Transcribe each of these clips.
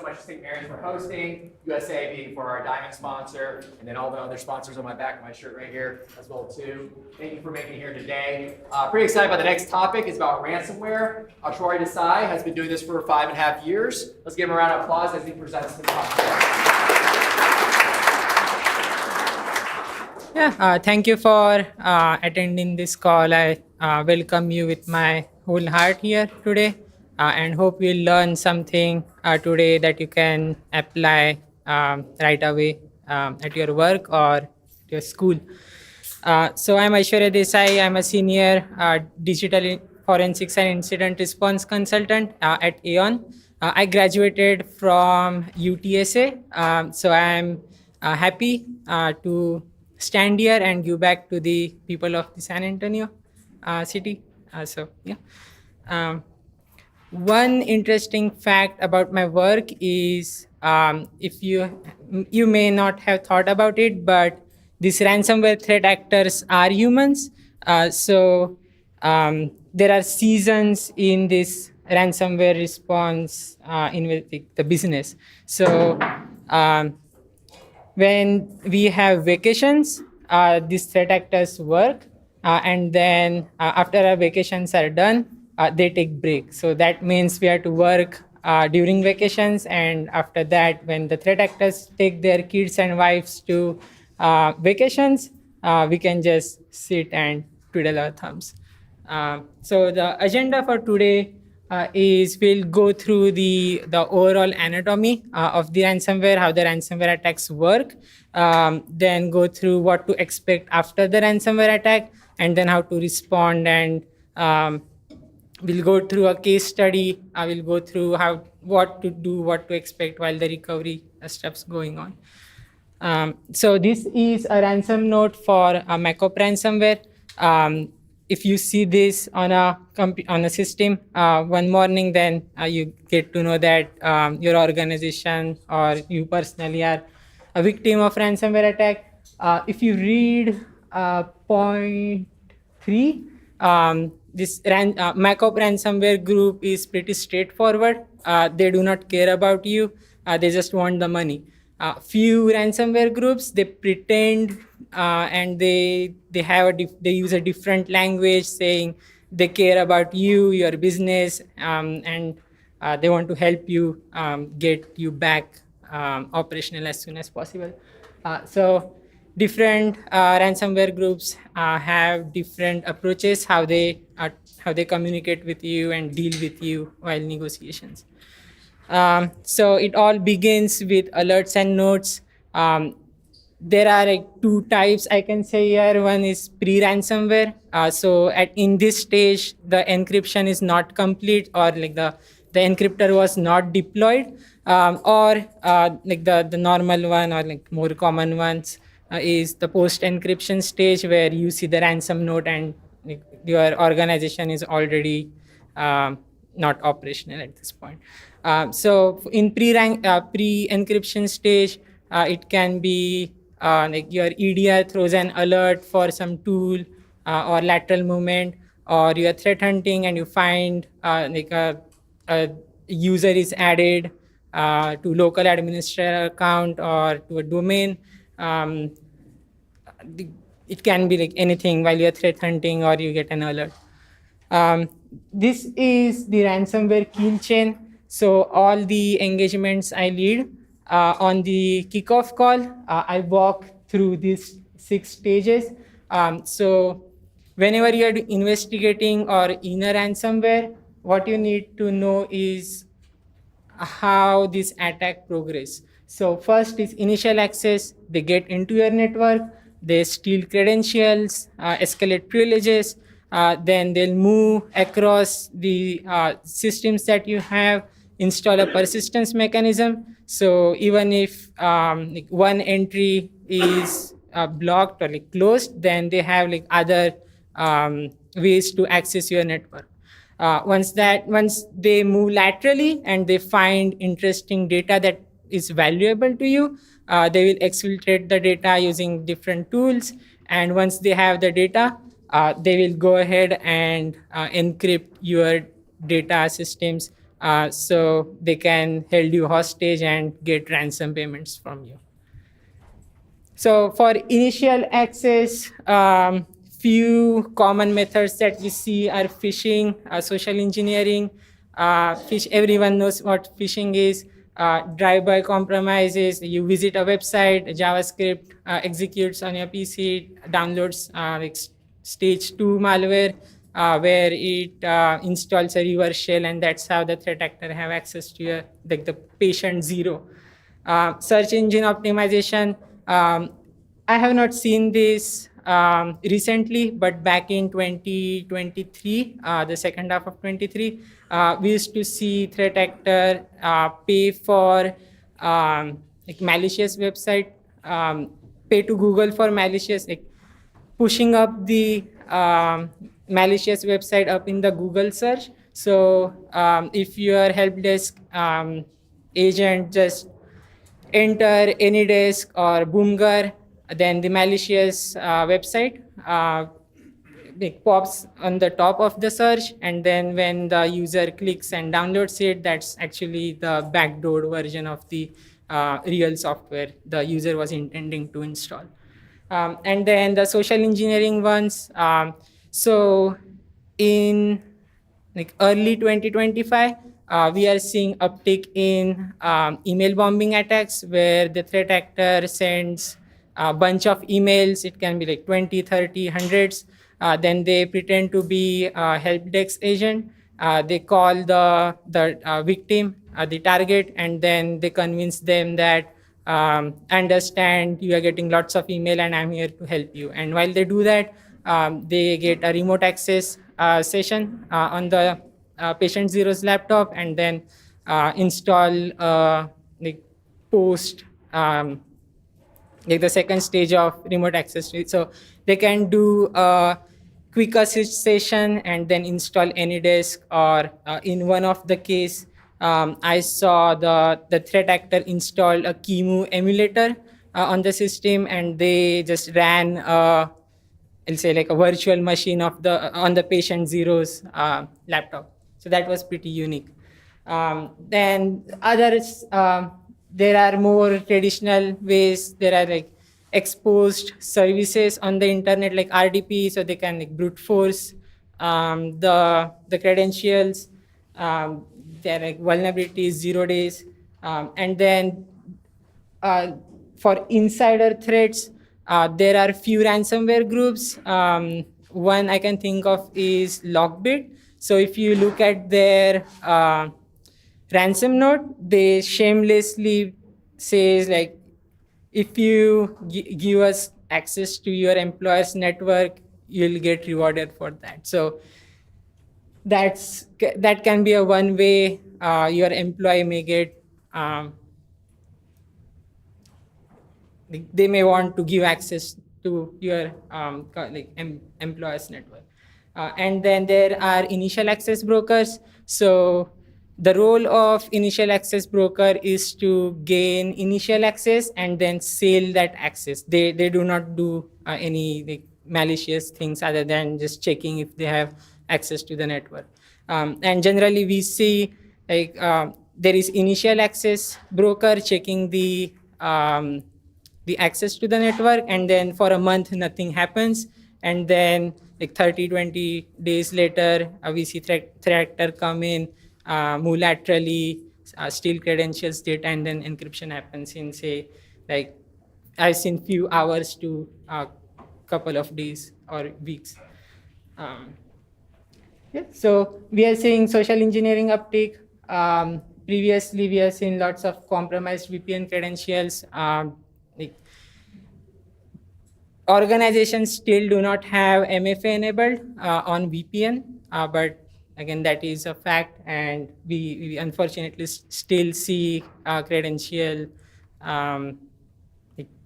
so much to St. Mary's for hosting, USA being for our diamond sponsor, and then all the other sponsors on my back of my shirt right here as well too. Thank you for making it here today. Pretty excited about the next topic. It's about ransomware. Aishwarya Desai has been doing this for 5.5 years. Let's give him a round of applause as he presents the topic. Thank you for attending this call. I welcome you with my whole heart here today and hope you'll learn something today that you can apply right away at your work or at your school. So I'm Aishwarya Desai. I'm a senior digital forensics and incident response consultant at Aon. I graduated from UTSA, so I'm happy to stand here and give back to the people of the San Antonio city. One interesting fact about my work is, if you may not have thought about it, but these ransomware threat actors are humans. So there are seasons in this ransomware response in the business. So when we have vacations, these threat actors work, and then after our vacations are done, they take break. So that means we have to work during vacations, and after that, when the threat actors take their kids and wives to vacations, we can just sit and twiddle our thumbs. So the agenda for today is we'll go through the overall anatomy of the ransomware, how the ransomware attacks work, then go through what to expect after the ransomware attack, and then how to respond, and we'll go through a case study. We'll go through what to do, what to expect while the recovery stuff's going on. So this is a ransom note for a Macop ransomware. If you see this on a system one morning, then you get to know that your organization or you personally are a victim of ransomware attack. If you read point 3, this Macop ransomware group is pretty straightforward. They do not care about you. They just want the money. Few ransomware groups, they pretend and they use a different language saying they care about you, your business, and they want to help you get you back operational as soon as possible. So different ransomware groups have different approaches, how they communicate with you and deal with you while negotiations. So it all begins with alerts and notes. There are 2 types I can say here. One is pre-ransomware. So in this stage, the encryption is not complete, or the encryptor was not deployed, or the normal one, or more common ones is the post-encryption stage, where you see the ransom note and your organization is already not operational at this point. So in pre-encryption stage, it can be your EDR throws an alert for some tool or lateral movement, or you are threat hunting and you find a user is added to local administrator account or to a domain. It can be anything while you're threat hunting or you get an alert. This is the ransomware kill chain. So all the engagements I lead on the kickoff call, I walk through these 6 stages. So whenever you're investigating or in a ransomware, what you need to know is how this attack progresses. So first is initial access. They get into your network, they steal credentials, escalate privileges, then they'll move across the systems that you have, install a persistence mechanism. So even if one entry is blocked or closed, then they have other ways to access your network. Once they move laterally and they find interesting data that is valuable to you, they will exfiltrate the data using different tools. And once they have the data, they will go ahead and encrypt your data systems so they can hold you hostage and get ransom payments from you. So for initial access, few common methods that we see are phishing, social engineering. Everyone knows what phishing is. Drive-by compromises. You visit a website, JavaScript executes on your PC, downloads stage 2 malware, where it installs a reverse shell, and that's how the threat actor have access to your, like the patient zero. Search engine optimization. I have not seen this recently, but back in 2023, the second half of 23, we used to see threat actor pay for like malicious website, pay to Google for malicious, like pushing up the malicious website up in the Google search. So if your help desk agent just enter AnyDesk or Boomgar, then the malicious website it pops on the top of the search, and then when the user clicks and downloads it, that's actually the backdoor version of the real software the user was intending to install. And then the social engineering ones. So in like early 2025, we are seeing uptick in email bombing attacks, where the threat actor sends a bunch of emails. It can be like 20, 30, hundreds. Then they pretend to be a help desk agent. They call the victim, the target, and then they convince them that understand you are getting lots of email and I'm here to help you. And while they do that, they get a remote access session on the patient zero's laptop, and then install like post like the second stage of remote access. So they can do a quick assist session and then install AnyDesk, or in one of the case, I saw the threat actor installed a Kimu emulator on the system, and they just ran I'll say like a virtual machine of the on the patient zero's laptop. So that was pretty unique. Then others, there are more traditional ways. There are like exposed services on the internet like RDP, so they can like brute force the credentials. There are like vulnerabilities, 0 days, and then for insider threats, there are few ransomware groups. One I can think of is Lockbit. So if you look at their ransom note, they shamelessly says like, if you give us access to your employer's network, you'll get rewarded for that. So that can be a one way your employee may get. They may want to give access to your employer's network. And then there are initial access brokers. So the role of initial access broker is to gain initial access and then sell that access. They do not do any like malicious things other than just checking if they have access to the network. And generally we see like there is initial access broker checking the access to the network, and then for a month nothing happens, and then like 30-20 days later we see threat actor come in, move laterally, steal credentials, data, and then encryption happens in say like I've seen few hours to a couple of days or weeks. Yeah. So we are seeing social engineering uptake. Previously we have seen lots of compromised VPN credentials. Like organizations still do not have MFA enabled on VPN, but again, that is a fact, and we unfortunately still see credential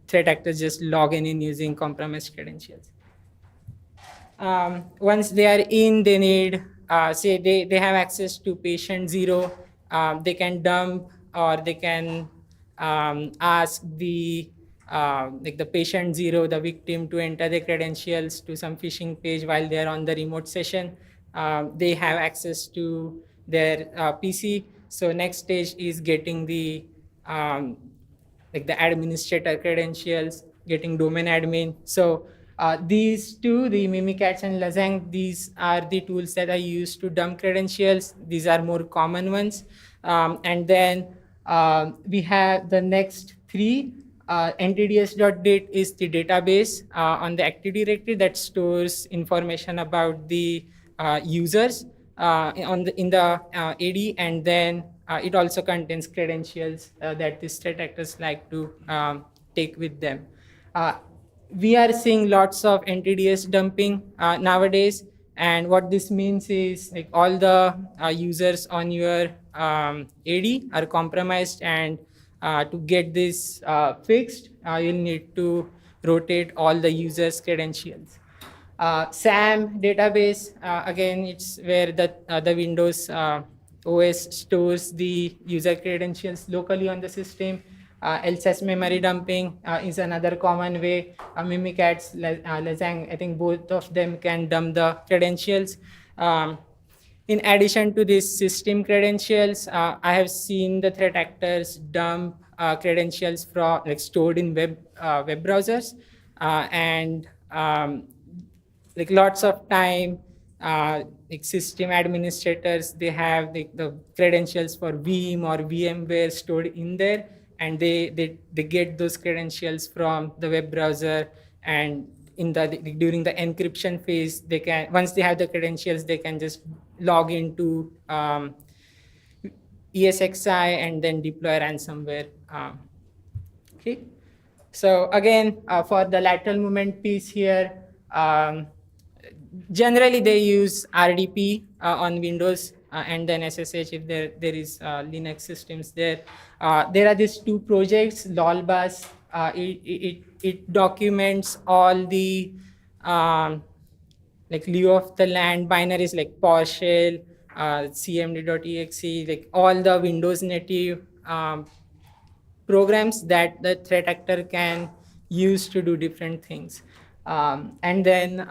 threat actors just logging in using compromised credentials. Once they are in, they need, say they have access to patient zero, they can dump or they can ask the the patient zero, the victim, to enter the credentials to some phishing page while they are on the remote session. They have access to their PC. So next stage is getting the like the administrator credentials, getting domain admin. So these two, the Mimikatz and Lazang, these are the tools that I use to dump credentials. These are more common ones. And then we have the next three. NTDS.date is the database on the Active Directory that stores information about the users in the AD, and then it also contains credentials that the threat actors like to take with them. We are seeing lots of NTDS dumping nowadays, and what this means is like all the users on your AD are compromised, and to get this fixed, you'll need to rotate all the users' credentials. SAM database, again, it's where the Windows OS stores the user credentials locally on the system. LSAS memory dumping is another common way. Mimikatz, Lazang, I think both of them can dump the credentials. In addition to these system credentials, I have seen the threat actors dump credentials from like stored in web browsers, and like lots of time, like system administrators, they have the credentials for Veeam or VMware stored in there, and they get those credentials from the web browser, and during the encryption phase, they can, once they have the credentials, they can just log into ESXi and then deploy ransomware. Okay. So again, for the lateral movement piece here, generally they use RDP on Windows and then SSH if there is Linux systems there. There are these two projects, LOLBus. It documents all the like lieu of the land binaries like PowerShell, cmd.exe, like all the Windows native programs that the threat actor can use to do different things. And then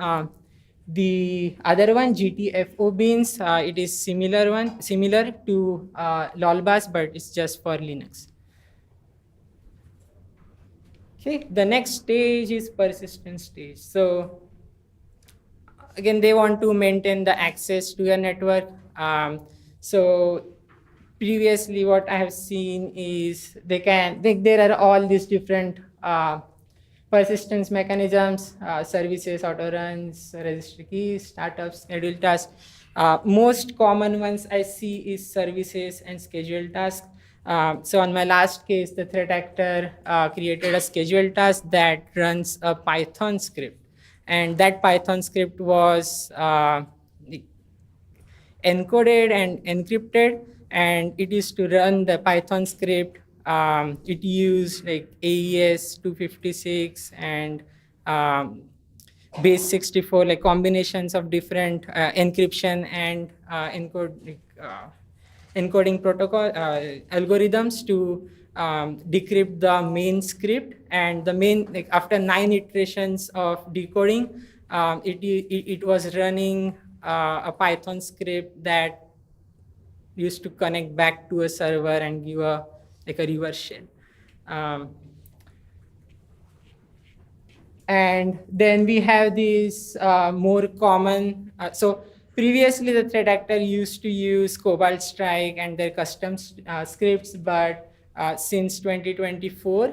the other one, GTFO beans, it is similar to LOLBus, but it's just for Linux. Okay, the next stage is persistent stage. So again, they want to maintain the access to your network. So previously what I have seen is there are all these different persistence mechanisms, services, autoruns, registry keys, startups, scheduled tasks. Most common ones I see is services and scheduled tasks. So on my last case, the threat actor created a scheduled task that runs a Python script. And that Python script was encoded and encrypted, and it used to run the Python script. It used like AES 256 and base 64, like combinations of different encryption and encoding protocol algorithms to decrypt the main script. And the main, like after 9 iterations of decoding, it was running a Python script that used to connect back to a server and give a reverse shell. And then we have these more common, so previously the threat actor used to use Cobalt Strike and their custom scripts, but since 2024,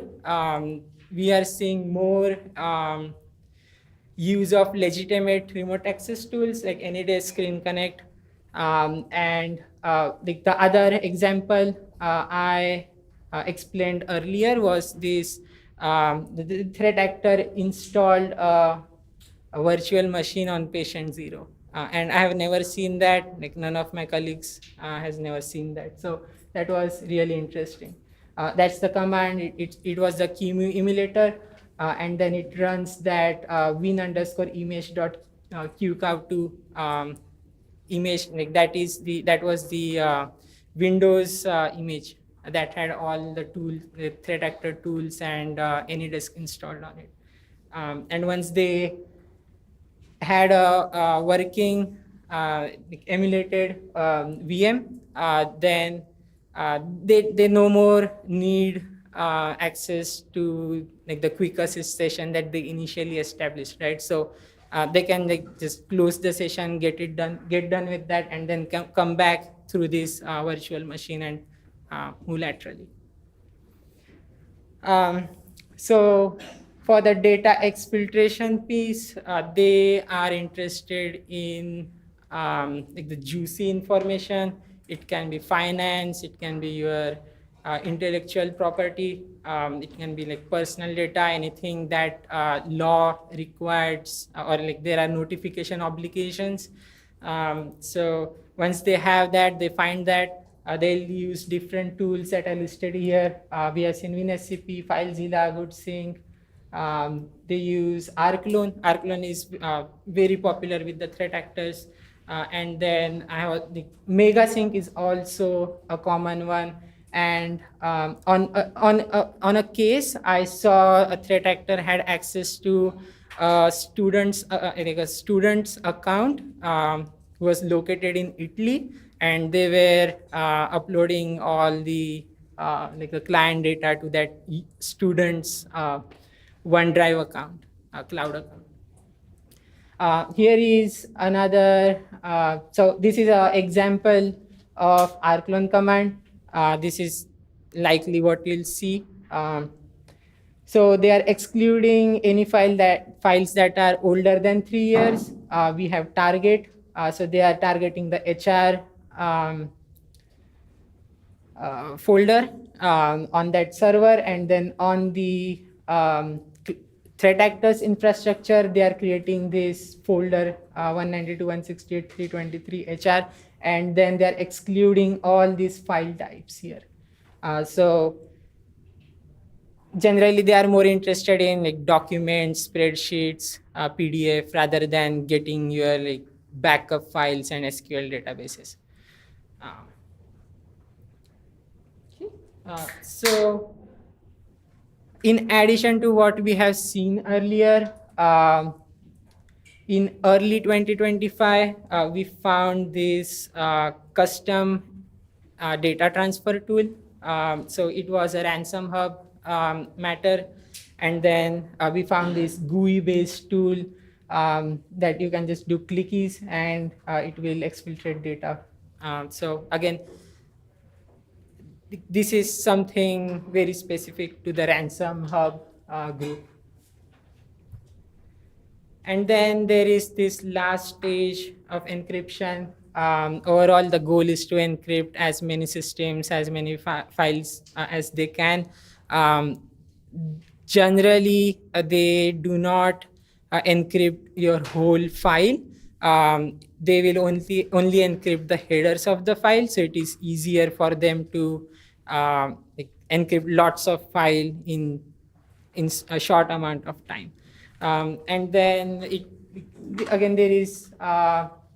we are seeing more use of legitimate remote access tools like AnyDesk, Screen Connect, and like the other example I explained earlier was this, the threat actor installed a virtual machine on patient 0. And I have never seen that, like none of my colleagues has never seen that. So that was really interesting. That's the command, it was the QEMU emulator, and then it runs that win_image.qcow2 image, like that was the Windows image that had all the threat actor tools and AnyDesk installed on it. And once they had a working like emulated VM, then they no more need access to like the quick assist session that they initially established, right? So they can like just close the session, get done with that, and then come back through this virtual machine and move laterally. Um, so for the data exfiltration piece, they are interested in like the juicy information. It can be finance, it can be your intellectual property, it can be like personal data, anything that law requires or like there are notification obligations. So once they have that, they find that they'll use different tools that are listed here. We have seen WinSCP, FileZilla, GoodSync. They use rclone. Rclone is very popular with the threat actors. And then I have the MegaSync is also a common one. And on a case, I saw a threat actor had access to like a student's account who was located in Italy, and they were uploading all the like the client data to that student's OneDrive account, cloud account. Here is another, so this is an example of rclone command. This is likely what you'll see. So they are excluding any files that are older than 3 years. We have target, so they are targeting the HR folder on that server, and then on the threat actors infrastructure, they are creating this folder 192.168.323 HR, and then they are excluding all these file types here. So generally, they are more interested in like documents, spreadsheets, PDF, rather than getting your like backup files and SQL databases. So in addition to what we have seen earlier, in early 2025, we found this custom data transfer tool. So it was a ransom hub matter, and then we found this GUI-based tool that you can just do clickies and it will exfiltrate data. So again, this is something very specific to the ransom hub group. And then there is this last stage of encryption. Overall, the goal is to encrypt as many systems, as many files as they can. Generally, they do not encrypt your whole file. They will only encrypt the headers of the file, so it is easier for them to like encrypt lots of file in a short amount of time. And then again, there is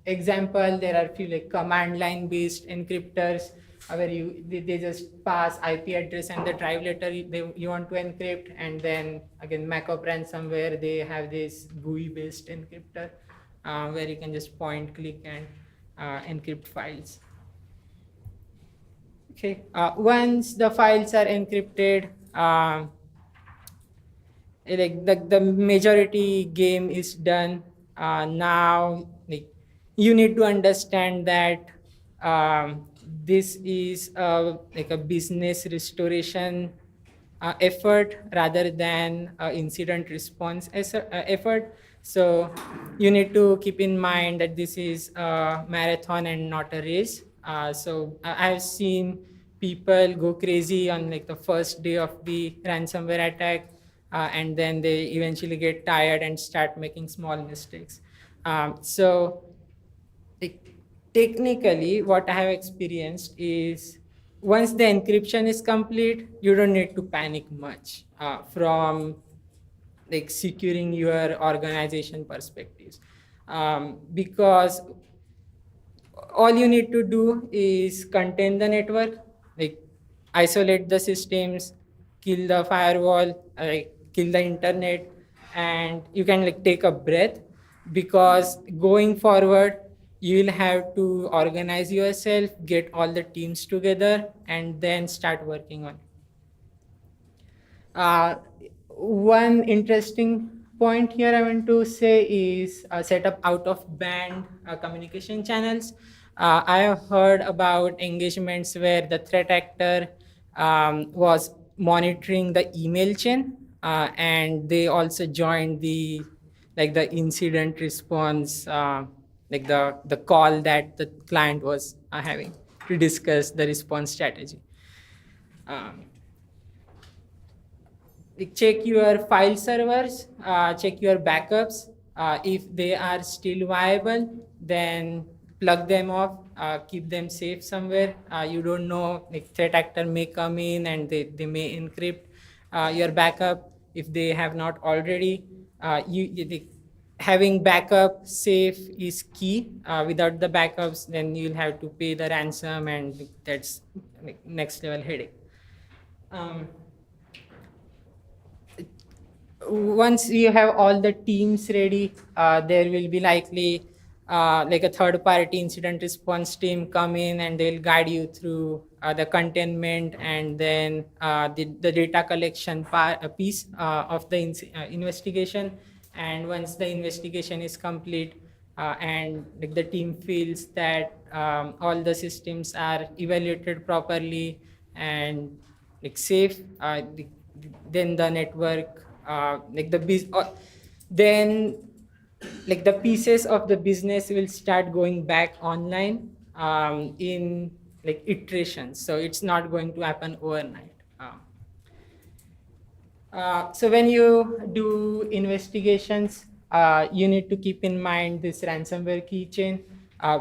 example. There are few like command line based encryptors where they just pass IP address and the drive letter you want to encrypt, and then again Macop ransomware, they have this GUI based encryptor where you can just point, click, and encrypt files. Okay, once the files are encrypted, like the majority game is done. Now, like you need to understand that this is like a business restoration effort rather than incident response effort. So you need to keep in mind that this is a marathon and not a race. So I've seen people go crazy on like the first day of the ransomware attack, and then they eventually get tired and start making small mistakes. So technically, what I have experienced is once the encryption is complete, you don't need to panic much from like securing your organization perspectives, because all you need to do is contain the network, like isolate the systems, kill the firewall, kill the internet, and you can like take a breath, because going forward, you will have to organize yourself, get all the teams together, and then start working on it. One interesting point here I want to say is set up out of band communication channels. I have heard about engagements where the threat actor was monitoring the email chain, and they also joined the incident response, like the call that the client was having to discuss the response strategy. Um, check your file servers, check your backups. If they are still viable, then plug them off, keep them safe somewhere. You don't know, like threat actor may come in and they may encrypt your backup if they have not already. Having backup safe is key. Without the backups, then you'll have to pay the ransom, and that's next level headache. Once you have all the teams ready, there will be likely like a third party incident response team come in, and they'll guide you through the containment and then the data collection piece of the investigation. And once the investigation is complete, and like the team feels that all the systems are evaluated properly and like safe, then the network, then like the pieces of the business will start going back online in like iterations. So it's not going to happen overnight. So when you do investigations, you need to keep in mind this ransomware keychain.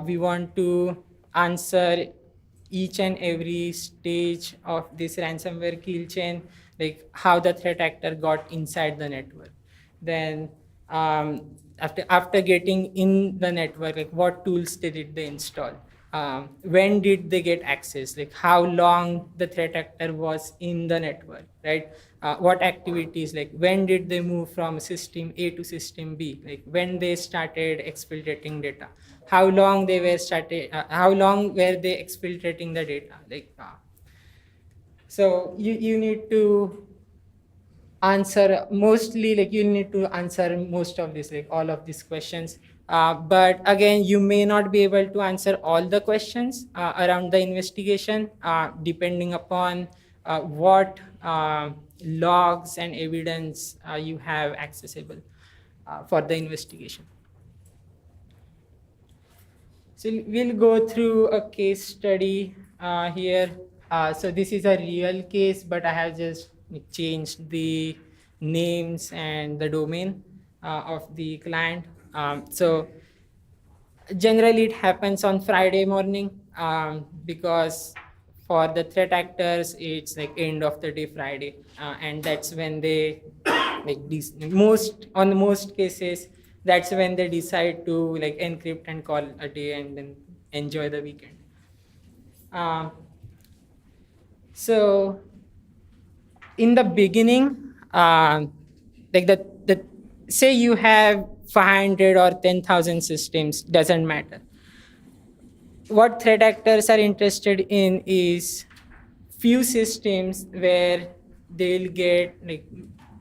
We want to answer each and every stage of this ransomware keychain, like how the threat actor got inside the network. Then after getting in the network, like what tools did they install? When did they get access? Like how long the threat actor was in the network, right? What activities, like when did they move from system A to system B? Like when they started exfiltrating data? How long they were how long were they exfiltrating the data? So you need to answer mostly, like you need to answer most of this, like all of these questions. But again, you may not be able to answer all the questions around the investigation, depending upon what logs and evidence you have accessible for the investigation. So we'll go through a case study here. So this is a real case, but I have just changed the names and the domain of the client. So generally it happens on Friday morning, because for the threat actors, it's like end of the day Friday, and that's when they like most cases, that's when they decide to like encrypt and call a day and then enjoy the weekend. So in the beginning, like the say you have 500 or 10,000 systems, doesn't matter. What threat actors are interested in is few systems where they'll get like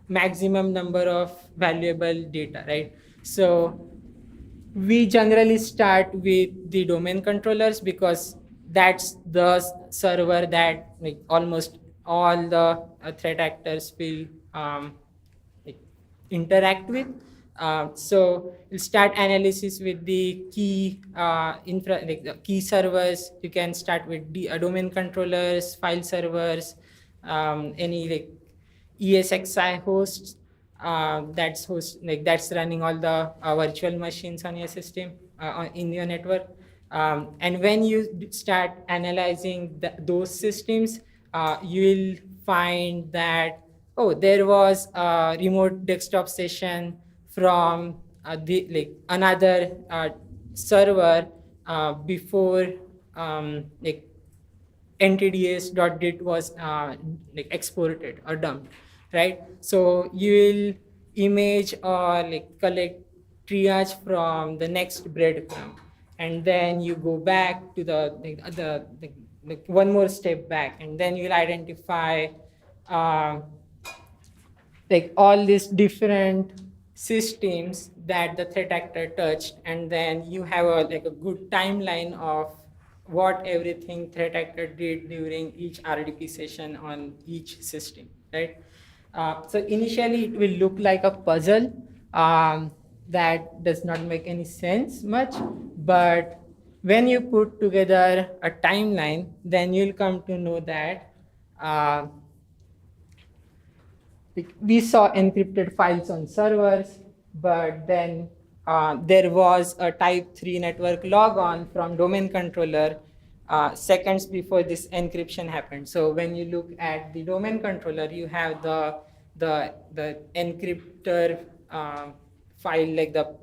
maximum number of valuable data, right? So we generally start with the domain controllers, because that's the server that like almost all the threat actors will like interact with. So we'll start analysis with the key like the key servers. You can start with the domain controllers, file servers, any like ESXi hosts. That's running all the virtual machines on your system, in your network. And when you start analyzing those systems, you will find that, oh, there was a remote desktop session from another server before like ntds.dit was like exported or dumped, right? So you will image or like collect triage from the next breadcrumb, and then you go back to the one more step back, and then you'll identify like all these different systems that the threat actor touched, and then you have a good timeline of what everything threat actor did during each RDP session on each system, right? So initially it will look like a puzzle that does not make any sense much, but when you put together a timeline, then you'll come to know that we saw encrypted files on servers, but then there was a type 3 network logon from domain controller seconds before this encryption happened. So when you look at the domain controller, you have the encryptor file, like the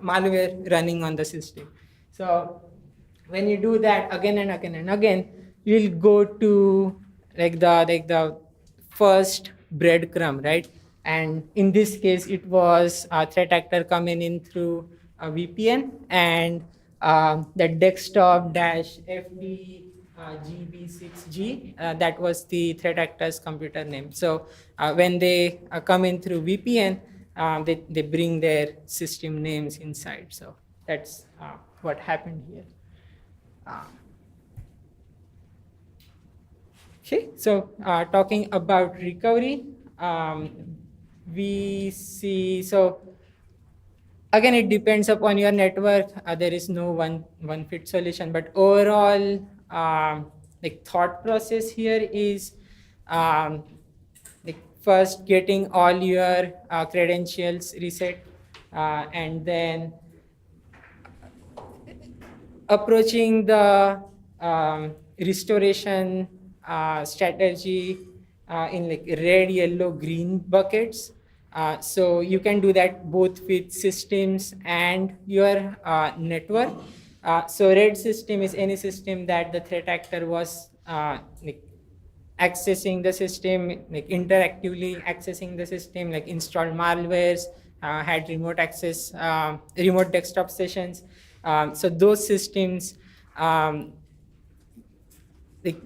malware running on the system. So when you do that again and again and again, you'll go to the first breadcrumb, right? And in this case, it was a threat actor coming in through a VPN, and the desktop dash FD GB6G, that was the threat actor's computer name. So when they come in through VPN, they bring their system names inside. So that's what happened here. Okay, so talking about recovery, we see, so again, it depends upon your network. There is no one fit solution, but overall, like thought process here is like first getting all your credentials reset, and then approaching the restoration strategy in like red, yellow, green buckets. So you can do that both with systems and your network. So red system is any system that the threat actor was like accessing the system, like interactively accessing the system, like installed malwares, had remote access, remote desktop sessions. So those systems like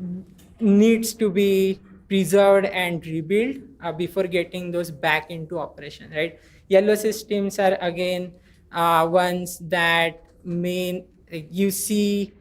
needs to be preserved and rebuilt before getting those back into operation, right? Yellow systems are again ones that you see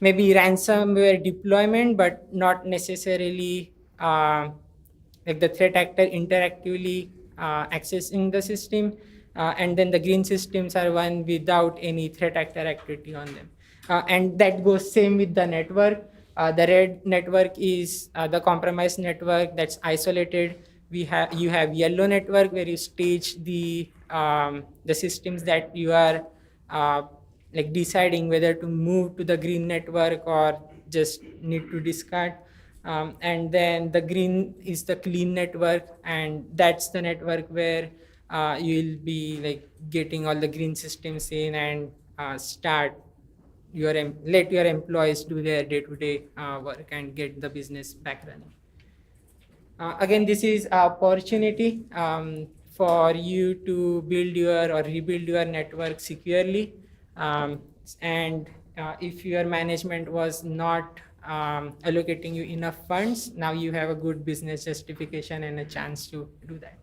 maybe ransomware deployment, but not necessarily like the threat actor interactively accessing the system. And then the green systems are one without any threat actor activity on them. And that goes same with the network. The red network is the compromised network that's isolated. You have yellow network where you stage the systems that you are like deciding whether to move to the green network or just need to discard. And then the green is the clean network, and that's the network where you'll be like getting all the green systems in and let your employees do their day-to-day work and get the business back running. Again, this is opportunity for you to build your or rebuild your network securely. And if your management was not allocating you enough funds, now you have a good business justification and a chance to do that.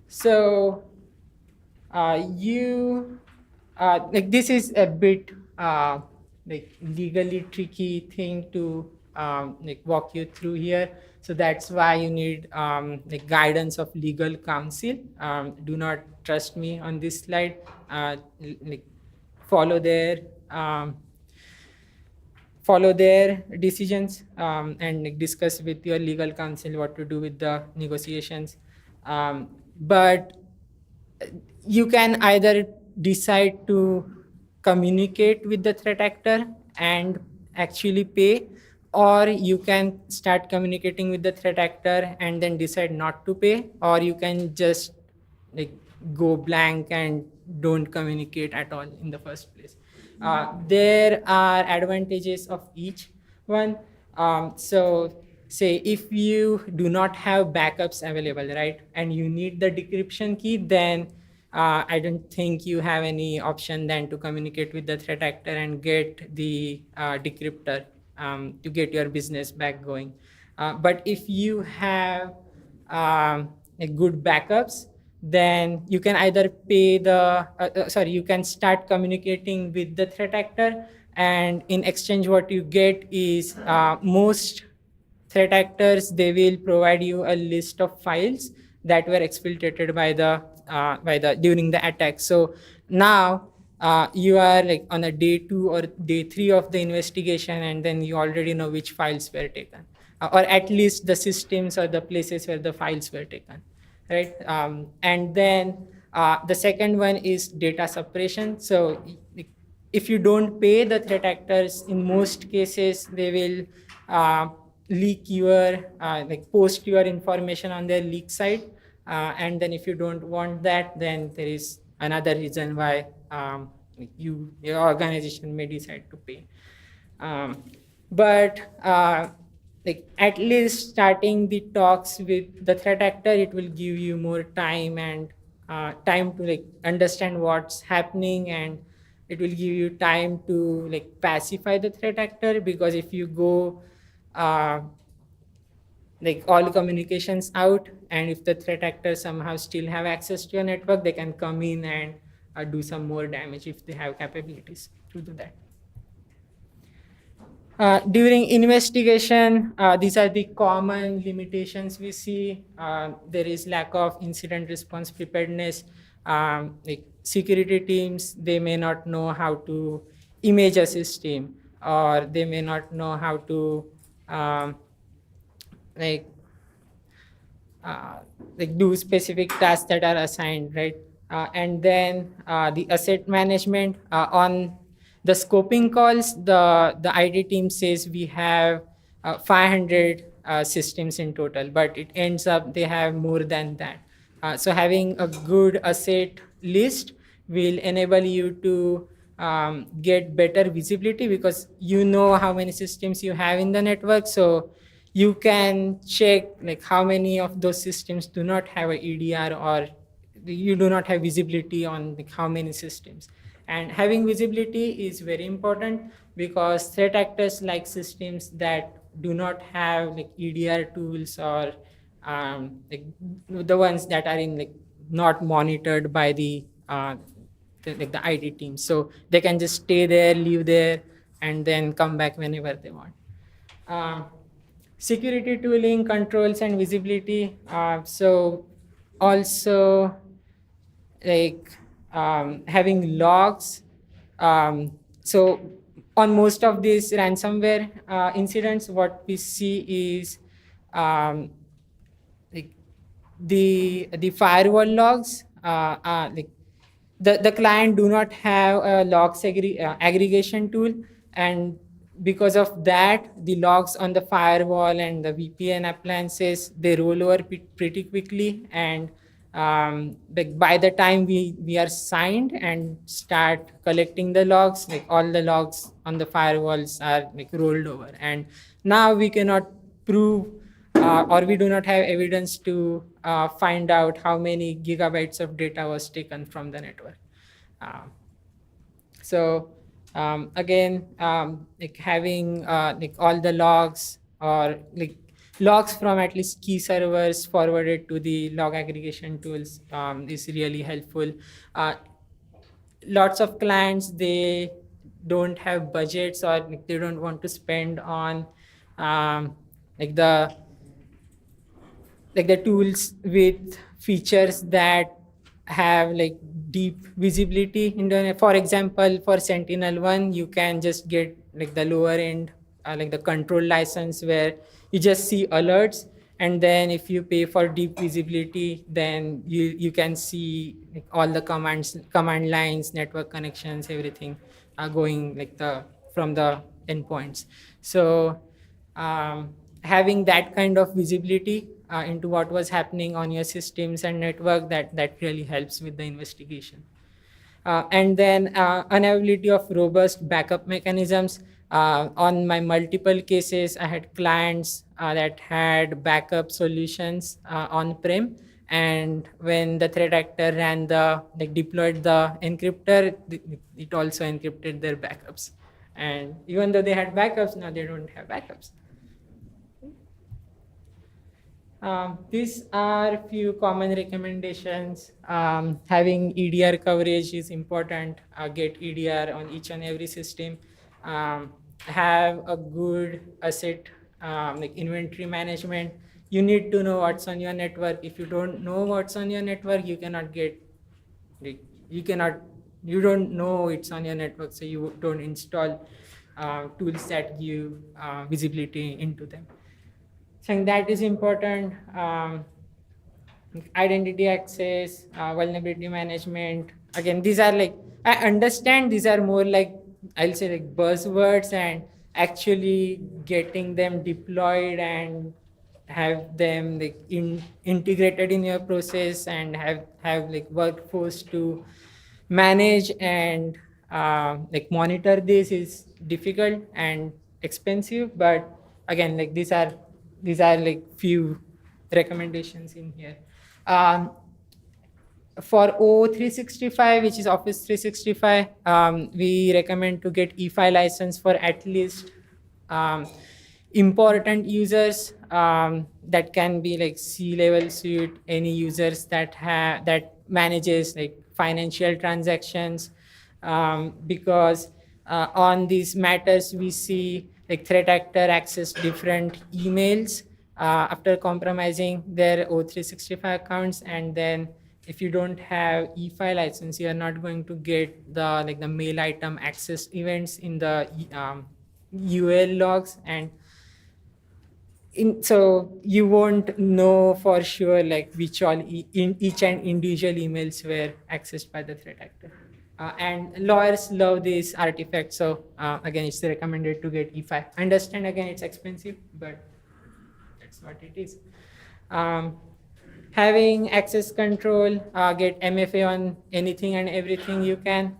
So like this is a bit like legally tricky thing to like walk you through here. So that's why you need like guidance of legal counsel. Do not trust me on this slide. Like follow their decisions and like discuss with your legal counsel what to do with the negotiations. But you can either decide to communicate with the threat actor and actually pay, or you can start communicating with the threat actor and then decide not to pay, or you can just like go blank and don't communicate at all in the first place. There are advantages of each one. So say if you do not have backups available, right, and you need the decryption key, then I don't think you have any option than to communicate with the threat actor and get the decryptor to get your business back going. But if you have a good backups, then you can either pay the you can start communicating with the threat actor, and in exchange what you get is most threat actors, they will provide you a list of files that were exfiltrated by the during the attack. So now you are like on a day 2 or day 3 of the investigation, and then you already know which files were taken, or at least the systems or the places where the files were taken, right? And then the second one is data suppression. So if you don't pay the threat actors, in most cases they will leak your post your information on their leak site, and then if you don't want that, then there is another reason why your organization may decide to pay. But at least starting the talks with the threat actor, it will give you more time and time to understand what's happening, and it will give you time to pacify the threat actor, because if you go all communications out, and if the threat actors somehow still have access to your network, they can come in and do some more damage if they have capabilities to do that. During investigation, these are the common limitations we see. There is lack of incident response preparedness. Security teams, they may not know how to image a system, or they may not know how to do specific tasks that are assigned, right? And then the asset management. On the scoping calls, the IT team says we have 500 systems in total, but it ends up they have more than that. So having a good asset list will enable you to get better visibility, because you know how many systems you have in the network. So you can check how many of those systems do not have a EDR, or you do not have visibility on how many systems. And having visibility is very important, because threat actors like systems that do not have EDR tools, or the ones that are in not monitored by the IT team. So they can just stay there, live there, and then come back whenever they want. Security tooling, controls, and visibility. So also having logs. So on most of these ransomware incidents, what we see is the firewall logs. The client do not have a logs aggregation tool, and because of that, the logs on the firewall and the VPN appliances, they roll over pretty quickly, and by the time we are signed and start collecting the logs, all the logs on the firewalls are rolled over, and now we cannot prove or we do not have evidence to find out how many gigabytes of data was taken from the network. Again, having all the logs, or logs from at least key servers forwarded to the log aggregation tools is really helpful. Lots of clients, they don't have budgets, or they don't want to spend on the tools with features that have deep visibility into. For example, for Sentinel-1, you can just get the lower end, the control license, where you just see alerts, and then if you pay for deep visibility, then you can see all the command lines, network connections, everything going from the endpoints. So having that kind of visibility into what was happening on your systems and network, that really helps with the investigation. And then unavailability of robust backup mechanisms. On my multiple cases, I had clients that had backup solutions on-prem, and when the threat actor ran the deployed the encryptor, it also encrypted their backups. And even though they had backups, now they don't have backups. These are few common recommendations. Having EDR coverage is important. Get EDR on each and every system. Have a good asset inventory management. You need to know what's on your network. If you don't know what's on your network, you cannot get you cannot you don't know it's on your network, so you don't install tools that give visibility into them. I think that is important. Identity access, vulnerability management. Again, these are I understand these are more I'll say buzzwords, and actually getting them deployed and have them integrated in your process and have workforce to manage and monitor this is difficult and expensive. But again, these are few recommendations in here. For O365, which is Office 365, we recommend to get EFI license for at least important users, that can be C-level suite, any users that manages financial transactions, because on these matters we see threat actor access different emails after compromising their O365 accounts, and then if you don't have E-file license, you are not going to get the mail item access events in the UL logs, and so you won't know for sure which all in each and individual emails were accessed by the threat actor. And lawyers love these artifacts, so again, it's recommended to get E5. Understand, again, it's expensive, but that's what it is. Having access control, get MFA on anything and everything you can.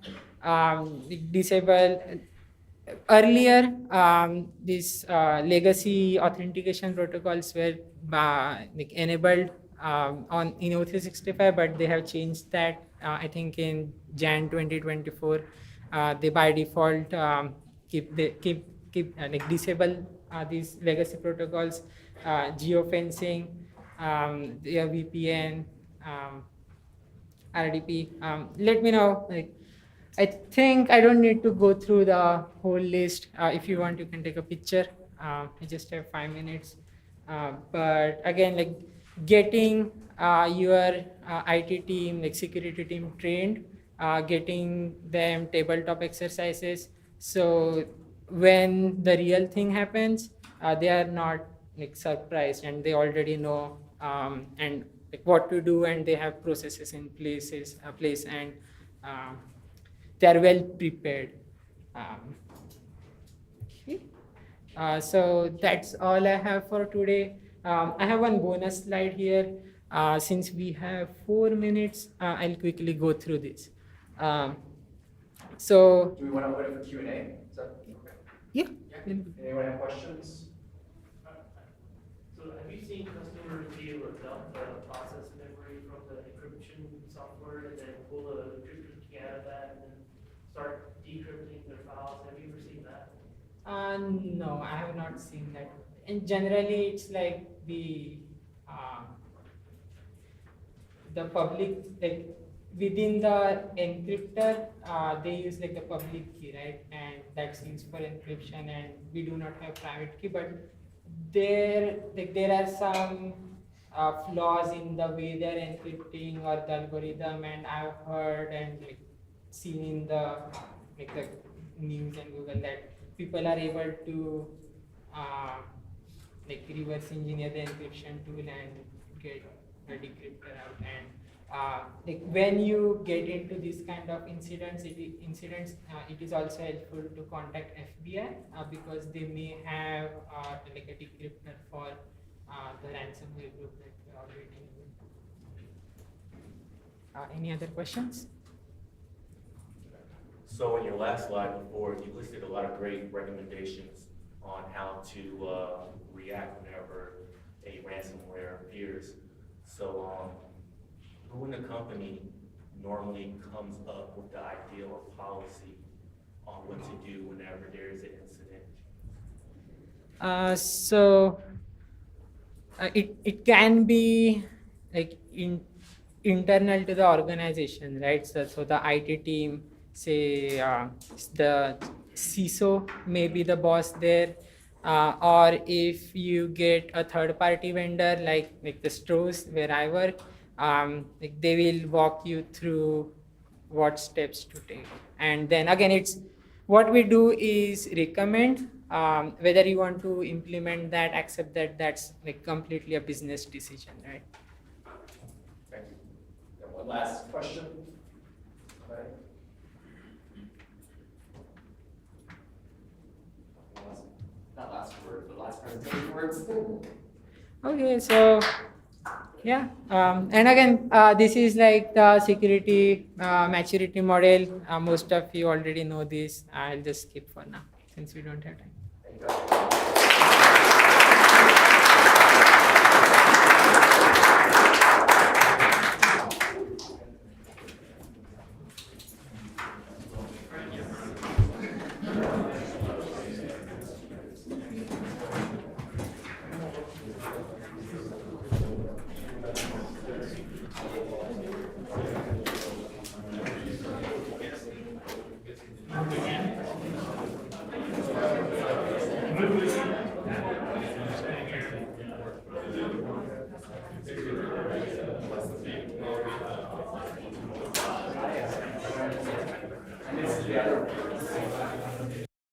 Disable. Earlier, these legacy authentication protocols were enabled on in O365, but they have changed that. I think in Jan 2024, they by default disable these legacy protocols, geofencing, their VPN, RDP. Let me know. I think I don't need to go through the whole list. If you want, you can take a picture. I just have 5 minutes. But again, getting your IT team, security team trained, getting them tabletop exercises. So when the real thing happens, they are not surprised, and they already know and what to do, and they have processes in place, and they are well prepared. Okay. So that's all I have for today. I have one bonus slide here. Since we have 4 minutes, I'll quickly go through this. So Do we want to open up for Q&A? yeah. Anyone have questions? So have you seen customers be able to dump the process memory from the encryption software and then pull the encryption key out of that and then start decrypting their files? Have you ever seen that? No, I have not seen that. And generally, it's the public, within the encryptor, they use the public key, right? And that's used for encryption, and we do not have private key. But there are some flaws in the way they're encrypting or the algorithm, and I've heard and seen in the the news and Google that people are able to reverse engineer the encryption tool and get the decryptor out. And when you get into this kind of incidents, it is also helpful to contact FBI because they may have a decryptor for the ransomware group that we are operating in. Any other questions? So in your last slide before, you listed a lot of great recommendations on how to react whenever a ransomware appears. So who in the company normally comes up with the idea or policy on what to do whenever there is an incident? It can be like internal to the organization, right? So the IT team, say the CISO may be the boss there, or if you get a third party vendor like the stores where I work, like they will walk you through what steps to take. And then again, it's what we do is recommend whether you want to implement that, accept that, that's like completely a business decision, right? Thank you. Got one last question. Okay. Not last word, but last presentation words. Okay, so yeah, and again, this is like the security maturity model. Most of you already know this. I'll just skip for now since we don't have time. Thank you. I missed the other.